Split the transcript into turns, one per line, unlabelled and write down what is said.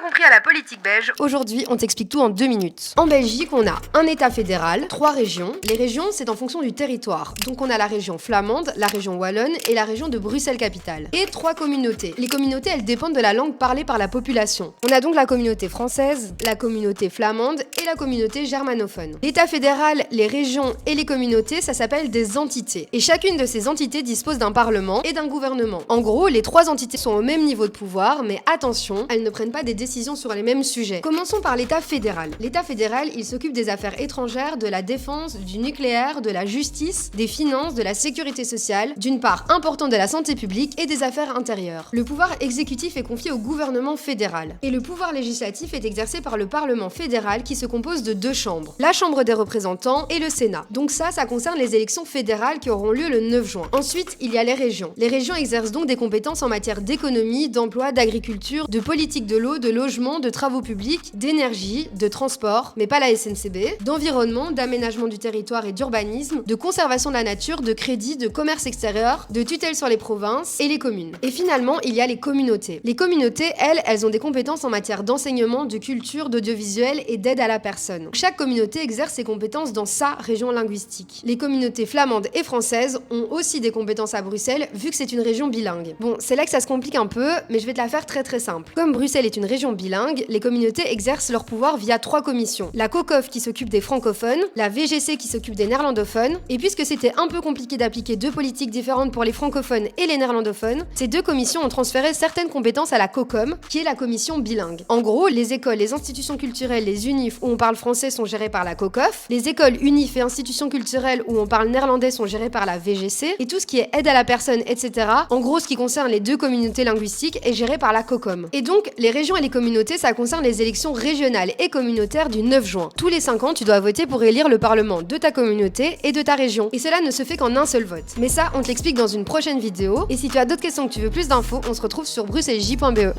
compris à la politique belge.
Aujourd'hui, on t'explique tout en 2 minutes. En Belgique, on a un État fédéral, 3 régions. Les régions, c'est en fonction du territoire. Donc on a la région flamande, la région wallonne et la région de Bruxelles-Capitale. Et 3 communautés. Les communautés, elles dépendent de la langue parlée par la population. On a donc la communauté française, la communauté flamande et la communauté germanophone. L'État fédéral, les régions et les communautés, ça s'appelle des entités. Et chacune de ces entités dispose d'un parlement et d'un gouvernement. En gros, les 3 entités sont au même niveau de pouvoir, mais attention, elles ne prennent pas des décisions sur les mêmes sujets. Commençons par l'État fédéral. L'État fédéral, il s'occupe des affaires étrangères, de la défense, du nucléaire, de la justice, des finances, de la sécurité sociale, d'une part importante de la santé publique et des affaires intérieures. Le pouvoir exécutif est confié au gouvernement fédéral. Et le pouvoir législatif est exercé par le Parlement fédéral qui se compose de 2 chambres. La Chambre des représentants et le Sénat. Donc ça concerne les élections fédérales qui auront lieu le 9 juin. Ensuite, il y a les régions. Les régions exercent donc des compétences en matière d'économie, d'emploi, d'agriculture, de politique de l'eau, de logement, de travaux publics, d'énergie, de transport, mais pas la SNCB, d'environnement, d'aménagement du territoire et d'urbanisme, de conservation de la nature, de crédit, de commerce extérieur, de tutelle sur les provinces et les communes. Et finalement, il y a les communautés. Les communautés, elles ont des compétences en matière d'enseignement, de culture, d'audiovisuel et d'aide à la personne. Chaque communauté exerce ses compétences dans sa région linguistique. Les communautés flamandes et françaises ont aussi des compétences à Bruxelles, vu que c'est une région bilingue. Bon, c'est là que ça se complique un peu, mais je vais te la faire très simple. Comme Bruxelles est une région bilingue, les communautés exercent leur pouvoir via 3 commissions. La COCOF qui s'occupe des francophones, la VGC qui s'occupe des néerlandophones, et puisque c'était un peu compliqué d'appliquer 2 politiques différentes pour les francophones et les néerlandophones, ces 2 commissions ont transféré certaines compétences à la COCOM, qui est la commission bilingue. En gros, les écoles, les institutions culturelles, les UNIF où on parle français sont gérées par la COCOF, les écoles UNIF et institutions culturelles où on parle néerlandais sont gérées par la VGC, et tout ce qui est aide à la personne, etc., en gros ce qui concerne les 2 communautés linguistiques est géré par la COCOM. Et donc, les régions et les communautés, ça concerne les élections régionales et communautaires du 9 juin. Tous les 5 ans, tu dois voter pour élire le parlement de ta communauté et de ta région. Et cela ne se fait qu'en un seul vote. Mais ça, on te l'explique dans une prochaine vidéo, et si tu as d'autres questions que tu veux plus d'infos, on se retrouve sur bruxellesj.be.